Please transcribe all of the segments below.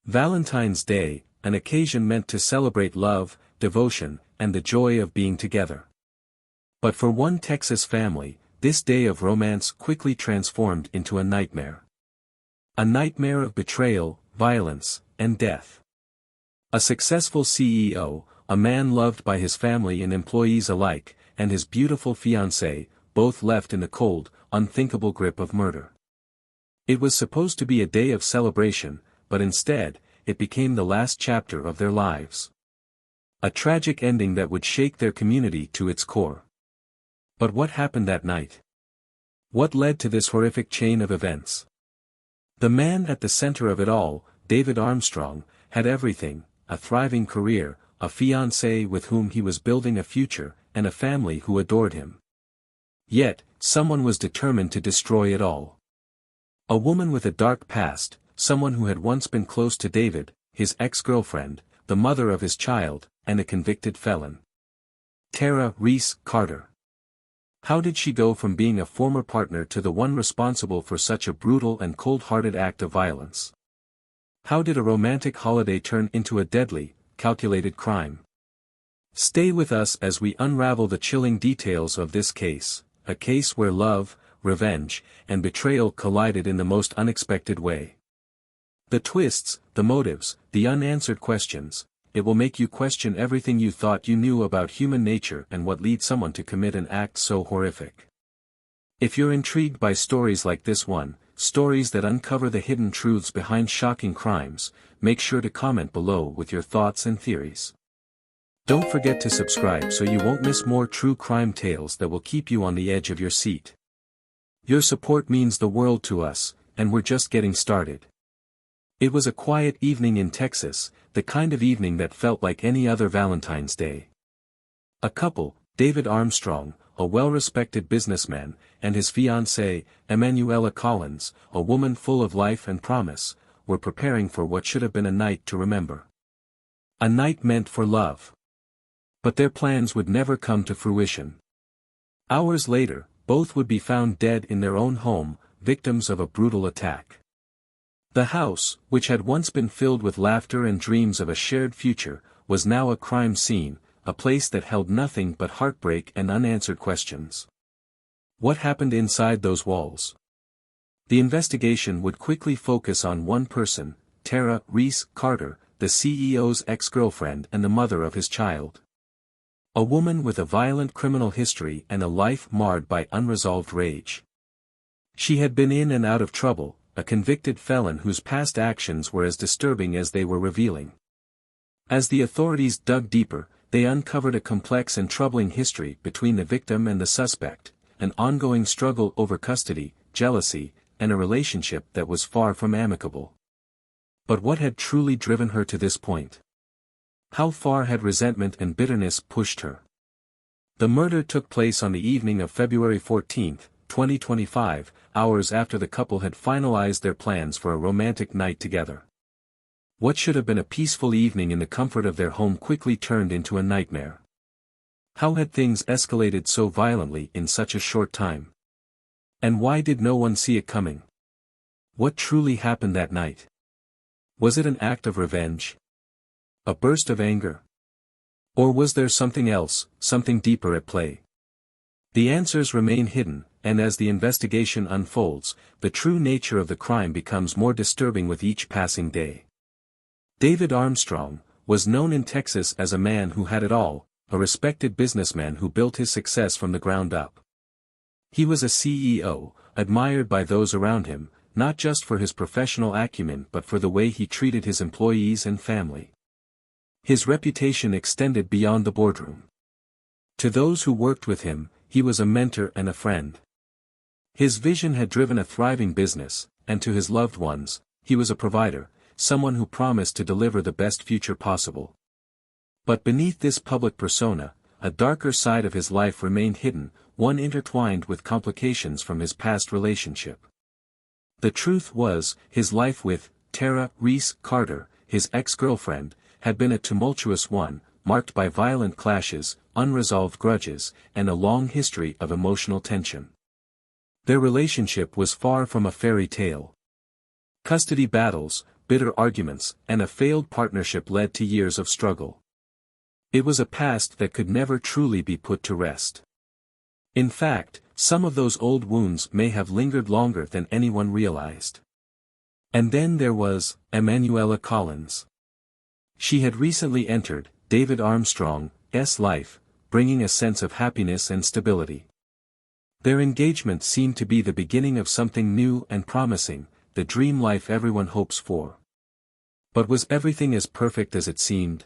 Valentine's Day, an occasion meant to celebrate love, devotion, and the joy of being together. But for one Texas family, this day of romance quickly transformed into a nightmare. A nightmare of betrayal, violence, and death. A successful CEO, a man loved by his family and employees alike, and his beautiful fiancée, both left in the cold, unthinkable grip of murder. It was supposed to be a day of celebration, but instead, it became the last chapter of their lives. A tragic ending that would shake their community to its core. But what happened that night? What led to this horrific chain of events? The man at the center of it all, David Armstrong, had everything: a thriving career, a fiancée with whom he was building a future, and a family who adored him. Yet, someone was determined to destroy it all. A woman with a dark past, someone who had once been close to David, his ex-girlfriend, the mother of his child, and a convicted felon. Tara Reese Carter. How did she go from being a former partner to the one responsible for such a brutal and cold-hearted act of violence? How did a romantic holiday turn into a deadly, calculated crime? Stay with us as we unravel the chilling details of this case, a case where love, revenge, and betrayal collided in the most unexpected way. The twists, the motives, the unanswered questions. It will make you question everything you thought you knew about human nature and what leads someone to commit an act so horrific. If you're intrigued by stories like this one, stories that uncover the hidden truths behind shocking crimes, make sure to comment below with your thoughts and theories. Don't forget to subscribe so you won't miss more true crime tales that will keep you on the edge of your seat. Your support means the world to us, and we're just getting started. It was a quiet evening in Texas, the kind of evening that felt like any other Valentine's Day. A couple, David Armstrong, a well-respected businessman, and his fiancée, Emanuela Collins, a woman full of life and promise, were preparing for what should have been a night to remember. A night meant for love. But their plans would never come to fruition. Hours later, both would be found dead in their own home, victims of a brutal attack. The house, which had once been filled with laughter and dreams of a shared future, was now a crime scene, a place that held nothing but heartbreak and unanswered questions. What happened inside those walls? The investigation would quickly focus on one person, Tara Reese Carter, the CEO's ex-girlfriend and the mother of his child. A woman with a violent criminal history and a life marred by unresolved rage. She had been in and out of trouble, a convicted felon whose past actions were as disturbing as they were revealing. As the authorities dug deeper, they uncovered a complex and troubling history between the victim and the suspect, an ongoing struggle over custody, jealousy, and a relationship that was far from amicable. But what had truly driven her to this point? How far had resentment and bitterness pushed her? The murder took place on the evening of February 14, 2025, hours after the couple had finalized their plans for a romantic night together. What should have been a peaceful evening in the comfort of their home quickly turned into a nightmare. How had things escalated so violently in such a short time? And why did no one see it coming? What truly happened that night? Was it an act of revenge? A burst of anger? Or was there something else, something deeper at play? The answers remain hidden, and as the investigation unfolds, the true nature of the crime becomes more disturbing with each passing day. David Armstrong was known in Texas as a man who had it all, a respected businessman who built his success from the ground up. He was a CEO, admired by those around him, not just for his professional acumen but for the way he treated his employees and family. His reputation extended beyond the boardroom. To those who worked with him, he was a mentor and a friend. His vision had driven a thriving business, and to his loved ones, he was a provider, someone who promised to deliver the best future possible. But beneath this public persona, a darker side of his life remained hidden, one intertwined with complications from his past relationship. The truth was, his life with Tara Reese Carter, his ex-girlfriend, had been a tumultuous one, marked by violent clashes, unresolved grudges, and a long history of emotional tension. Their relationship was far from a fairy tale. Custody battles, bitter arguments, and a failed partnership led to years of struggle. It was a past that could never truly be put to rest. In fact, some of those old wounds may have lingered longer than anyone realized. And then there was Emanuela Collins. She had recently entered David Armstrong's life, bringing a sense of happiness and stability. Their engagement seemed to be the beginning of something new and promising, the dream life everyone hopes for. But was everything as perfect as it seemed?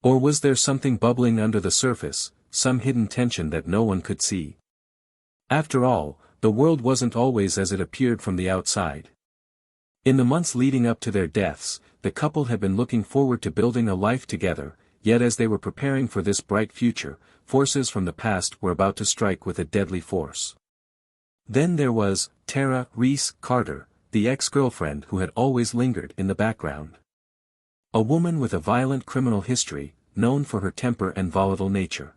Or was there something bubbling under the surface, some hidden tension that no one could see? After all, the world wasn't always as it appeared from the outside. In the months leading up to their deaths, the couple had been looking forward to building a life together, yet as they were preparing for this bright future, forces from the past were about to strike with a deadly force. Then there was Tara Reese Carter, the ex-girlfriend who had always lingered in the background. A woman with a violent criminal history, known for her temper and volatile nature.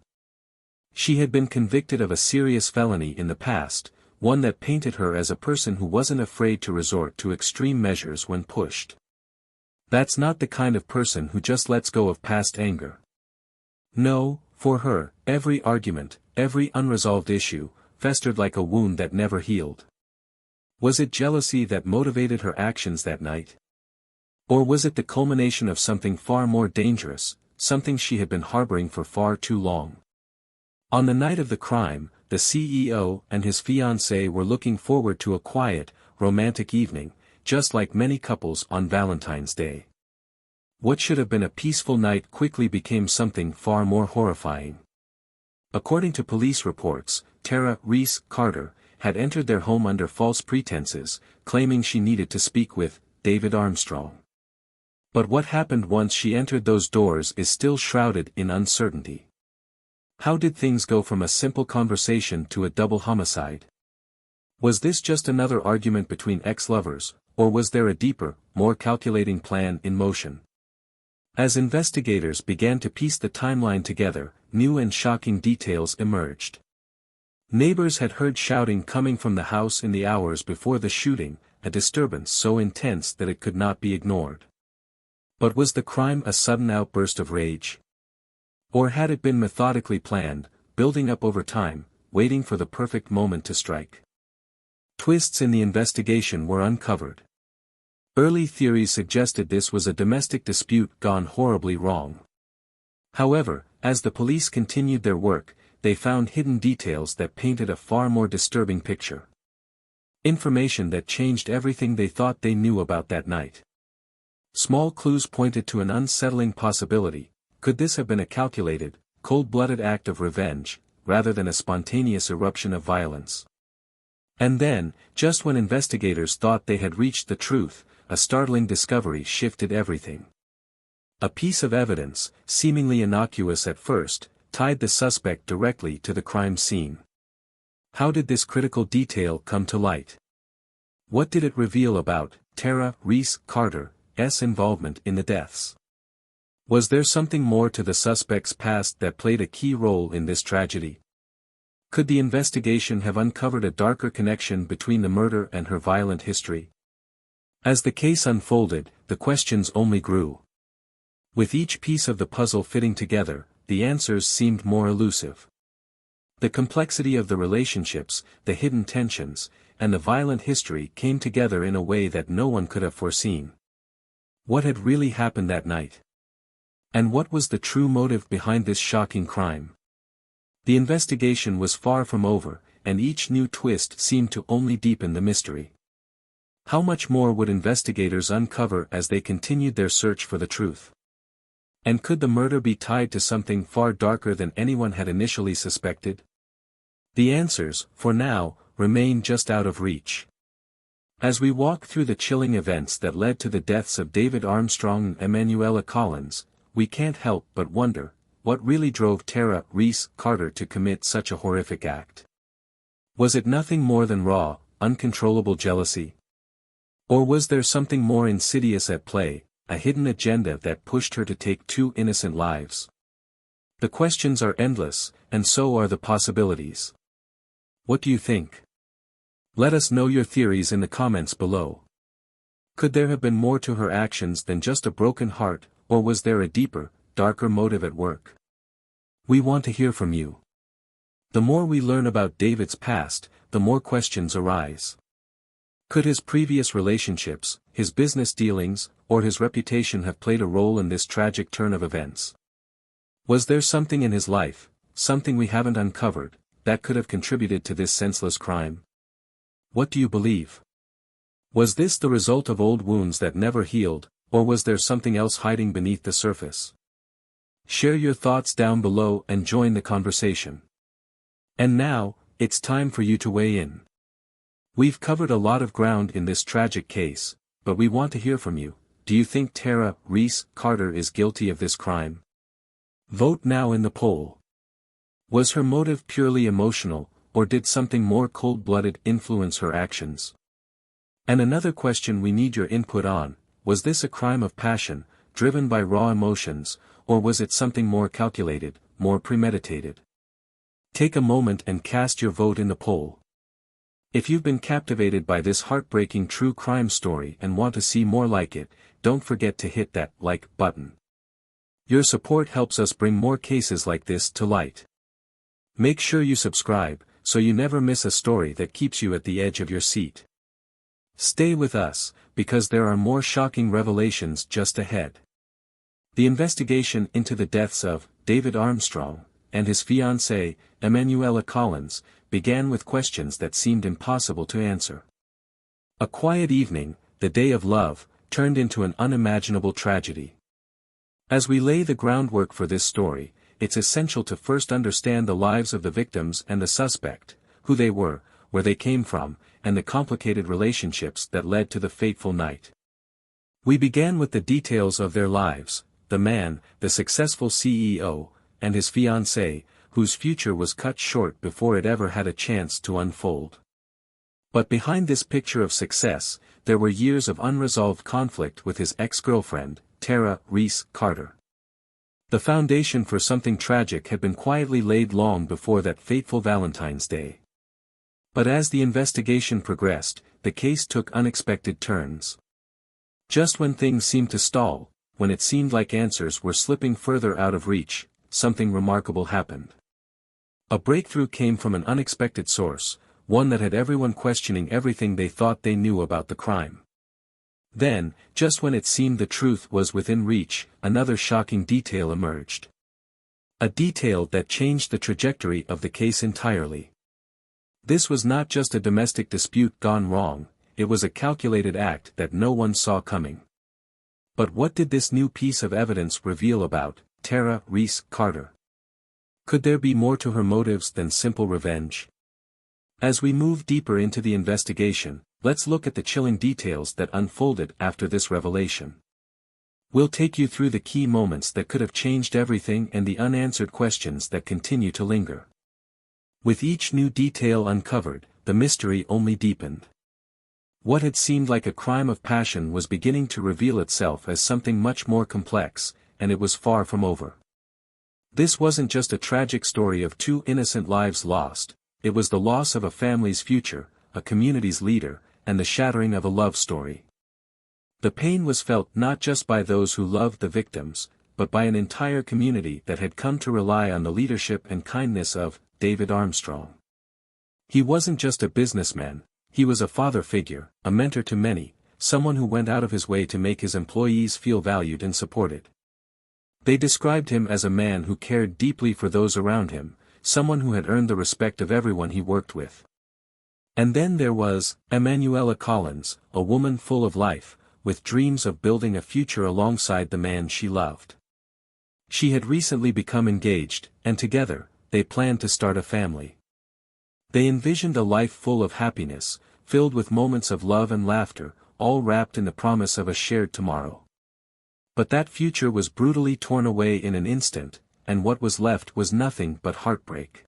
She had been convicted of a serious felony in the past, one that painted her as a person who wasn't afraid to resort to extreme measures when pushed. That's not the kind of person who just lets go of past anger. No, for her, every argument, every unresolved issue, festered like a wound that never healed. Was it jealousy that motivated her actions that night? Or was it the culmination of something far more dangerous, something she had been harboring for far too long? On the night of the crime, the CEO and his fiancée were looking forward to a quiet, romantic evening, just like many couples on Valentine's Day. What should have been a peaceful night quickly became something far more horrifying. According to police reports, Tara Reese Carter had entered their home under false pretenses, claiming she needed to speak with David Armstrong. But what happened once she entered those doors is still shrouded in uncertainty. How did things go from a simple conversation to a double homicide? Was this just another argument between ex-lovers, or was there a deeper, more calculating plan in motion? As investigators began to piece the timeline together, new and shocking details emerged. Neighbors had heard shouting coming from the house in the hours before the shooting, a disturbance so intense that it could not be ignored. But was the crime a sudden outburst of rage? Or had it been methodically planned, building up over time, waiting for the perfect moment to strike? Twists in the investigation were uncovered. Early theories suggested this was a domestic dispute gone horribly wrong. However, as the police continued their work, they found hidden details that painted a far more disturbing picture. Information that changed everything they thought they knew about that night. Small clues pointed to an unsettling possibility: could this have been a calculated, cold-blooded act of revenge, rather than a spontaneous eruption of violence? And then, just when investigators thought they had reached the truth, a startling discovery shifted everything. A piece of evidence, seemingly innocuous at first, tied the suspect directly to the crime scene. How did this critical detail come to light? What did it reveal about Tara Reese Carter's involvement in the deaths? Was there something more to the suspect's past that played a key role in this tragedy? Could the investigation have uncovered a darker connection between the murder and her violent history? As the case unfolded, the questions only grew. With each piece of the puzzle fitting together, the answers seemed more elusive. The complexity of the relationships, the hidden tensions, and the violent history came together in a way that no one could have foreseen. What had really happened that night? And what was the true motive behind this shocking crime? The investigation was far from over, and each new twist seemed to only deepen the mystery. How much more would investigators uncover as they continued their search for the truth? And could the murder be tied to something far darker than anyone had initially suspected? The answers, for now, remain just out of reach. As we walk through the chilling events that led to the deaths of David Armstrong and Emanuela Collins, we can't help but wonder, what really drove Tara Reese Carter to commit such a horrific act? Was it nothing more than raw, uncontrollable jealousy? Or was there something more insidious at play, a hidden agenda that pushed her to take two innocent lives? The questions are endless, and so are the possibilities. What do you think? Let us know your theories in the comments below. Could there have been more to her actions than just a broken heart, or was there a deeper, darker motive at work? We want to hear from you. The more we learn about David's past, the more questions arise. Could his previous relationships, his business dealings, or his reputation have played a role in this tragic turn of events? Was there something in his life, something we haven't uncovered, that could have contributed to this senseless crime? What do you believe? Was this the result of old wounds that never healed, or was there something else hiding beneath the surface? Share your thoughts down below and join the conversation. And now, it's time for you to weigh in. We've covered a lot of ground in this tragic case, but we want to hear from you. Do you think Tara Reese Carter is guilty of this crime? Vote now in the poll. Was her motive purely emotional, or did something more cold-blooded influence her actions? And another question we need your input on: was this a crime of passion, driven by raw emotions, or was it something more calculated, more premeditated? Take a moment and cast your vote in the poll. If you've been captivated by this heartbreaking true crime story and want to see more like it, don't forget to hit that like button. Your support helps us bring more cases like this to light. Make sure you subscribe, so you never miss a story that keeps you at the edge of your seat. Stay with us, because there are more shocking revelations just ahead. The investigation into the deaths of David Armstrong and his fiancée, Emanuela Collins, began with questions that seemed impossible to answer. A quiet evening, the day of love, turned into an unimaginable tragedy. As we lay the groundwork for this story, it's essential to first understand the lives of the victims and the suspect, who they were, where they came from, and the complicated relationships that led to the fateful night. We began with the details of their lives: the man, the successful CEO, and his fiancée, whose future was cut short before it ever had a chance to unfold. But behind this picture of success, there were years of unresolved conflict with his ex-girlfriend, Tara Reese Carter. The foundation for something tragic had been quietly laid long before that fateful Valentine's Day. But as the investigation progressed, the case took unexpected turns. Just when things seemed to stall, when it seemed like answers were slipping further out of reach, something remarkable happened. A breakthrough came from an unexpected source, one that had everyone questioning everything they thought they knew about the crime. Then, just when it seemed the truth was within reach, another shocking detail emerged. A detail that changed the trajectory of the case entirely. This was not just a domestic dispute gone wrong, it was a calculated act that no one saw coming. But what did this new piece of evidence reveal about Tara Reese Carter? Could there be more to her motives than simple revenge? As we move deeper into the investigation, let's look at the chilling details that unfolded after this revelation. We'll take you through the key moments that could have changed everything and the unanswered questions that continue to linger. With each new detail uncovered, the mystery only deepened. What had seemed like a crime of passion was beginning to reveal itself as something much more complex, and it was far from over. This wasn't just a tragic story of two innocent lives lost, it was the loss of a family's future, a community's leader, and the shattering of a love story. The pain was felt not just by those who loved the victims, but by an entire community that had come to rely on the leadership and kindness of David Armstrong. He wasn't just a businessman, he was a father figure, a mentor to many, someone who went out of his way to make his employees feel valued and supported. They described him as a man who cared deeply for those around him, someone who had earned the respect of everyone he worked with. And then there was Emanuela Collins, a woman full of life, with dreams of building a future alongside the man she loved. She had recently become engaged, and together, they planned to start a family. They envisioned a life full of happiness, filled with moments of love and laughter, all wrapped in the promise of a shared tomorrow. But that future was brutally torn away in an instant, and what was left was nothing but heartbreak.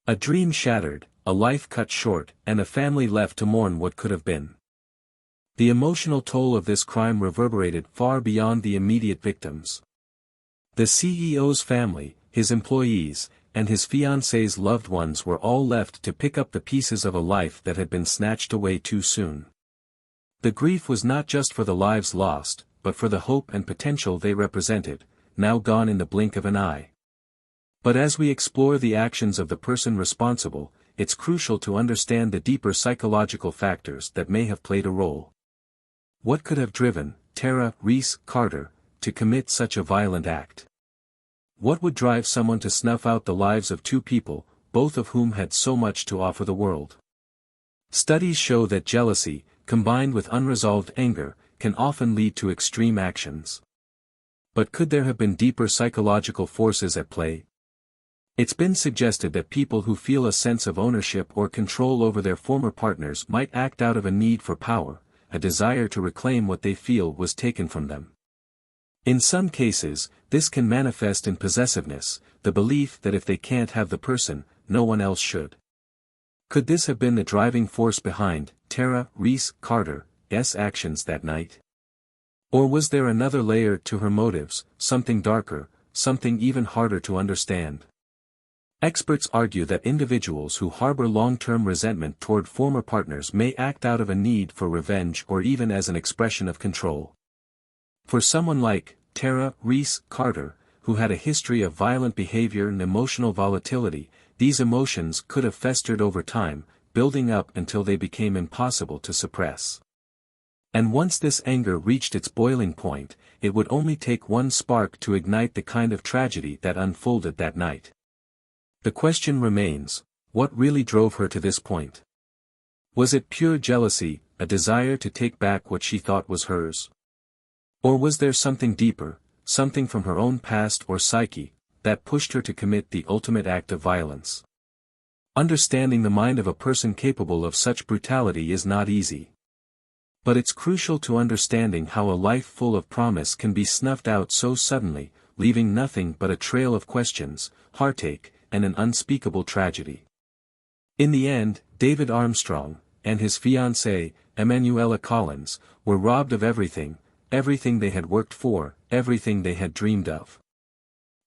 A dream shattered, a life cut short, and a family left to mourn what could have been. The emotional toll of this crime reverberated far beyond the immediate victims. The CEO's family, his employees, and his fiancée's loved ones were all left to pick up the pieces of a life that had been snatched away too soon. The grief was not just for the lives lost, but for the hope and potential they represented, now gone in the blink of an eye. But as we explore the actions of the person responsible, it's crucial to understand the deeper psychological factors that may have played a role. What could have driven Tara Reese Carter to commit such a violent act? What would drive someone to snuff out the lives of two people, both of whom had so much to offer the world? Studies show that jealousy, combined with unresolved anger, can often lead to extreme actions. But could there have been deeper psychological forces at play? It's been suggested that people who feel a sense of ownership or control over their former partners might act out of a need for power, a desire to reclaim what they feel was taken from them. In some cases, this can manifest in possessiveness, the belief that if they can't have the person, no one else should. Could this have been the driving force behind Tara Reese Carter's actions that night? Or was there another layer to her motives, something darker, something even harder to understand? Experts argue that individuals who harbor long-term resentment toward former partners may act out of a need for revenge or even as an expression of control. For someone like Tara Reese Carter, who had a history of violent behavior and emotional volatility, these emotions could have festered over time, building up until they became impossible to suppress. And once this anger reached its boiling point, it would only take one spark to ignite the kind of tragedy that unfolded that night. The question remains, what really drove her to this point? Was it pure jealousy, a desire to take back what she thought was hers? Or was there something deeper, something from her own past or psyche, that pushed her to commit the ultimate act of violence? Understanding the mind of a person capable of such brutality is not easy. But it's crucial to understanding how a life full of promise can be snuffed out so suddenly, leaving nothing but a trail of questions, heartache, and an unspeakable tragedy. In the end, David Armstrong, and his fiancée, Emanuela Collins, were robbed of everything they had worked for, everything they had dreamed of.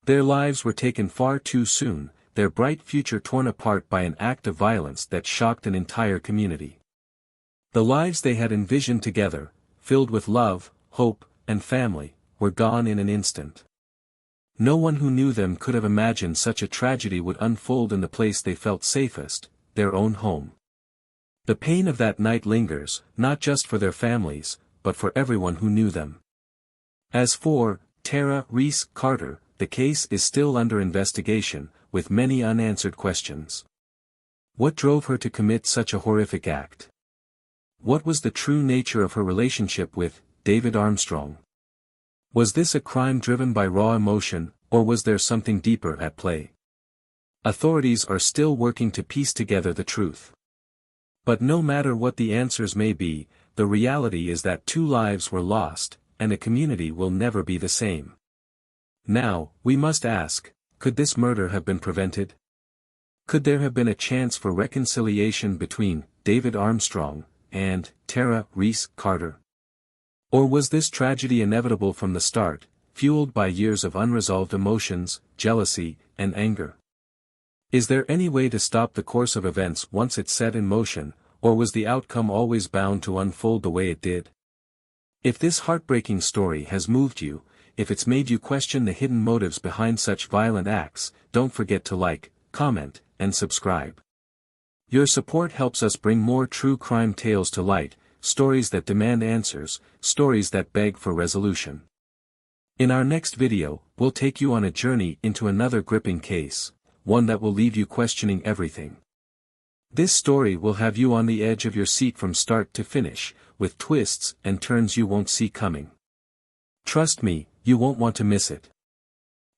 Their lives were taken far too soon, their bright future torn apart by an act of violence that shocked an entire community. The lives they had envisioned together, filled with love, hope, and family, were gone in an instant. No one who knew them could have imagined such a tragedy would unfold in the place they felt safest, their own home. The pain of that night lingers, not just for their families, but for everyone who knew them. As for Tara Reese Carter, the case is still under investigation, with many unanswered questions. What drove her to commit such a horrific act? What was the true nature of her relationship with David Armstrong? Was this a crime driven by raw emotion, or was there something deeper at play? Authorities are still working to piece together the truth. But no matter what the answers may be, the reality is that two lives were lost, and a community will never be the same. Now, we must ask, could this murder have been prevented? Could there have been a chance for reconciliation between David Armstrong and Tara Reese Carter? Or was this tragedy inevitable from the start, fueled by years of unresolved emotions, jealousy, and anger? Is there any way to stop the course of events once it's set in motion, or was the outcome always bound to unfold the way it did? If this heartbreaking story has moved you, if it's made you question the hidden motives behind such violent acts, don't forget to like, comment, and subscribe. Your support helps us bring more true crime tales to light, stories that demand answers, stories that beg for resolution. In our next video, we'll take you on a journey into another gripping case, one that will leave you questioning everything. This story will have you on the edge of your seat from start to finish, with twists and turns you won't see coming. Trust me, you won't want to miss it.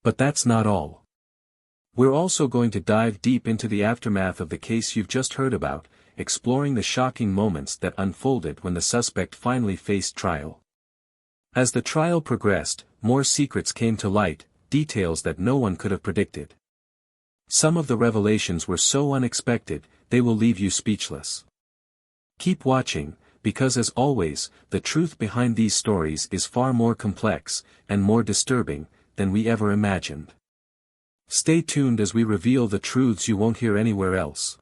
But that's not all. We're also going to dive deep into the aftermath of the case you've just heard about, exploring the shocking moments that unfolded when the suspect finally faced trial. As the trial progressed, more secrets came to light, details that no one could have predicted. Some of the revelations were so unexpected, they will leave you speechless. Keep watching, because as always, the truth behind these stories is far more complex, and more disturbing, than we ever imagined. Stay tuned as we reveal the truths you won't hear anywhere else.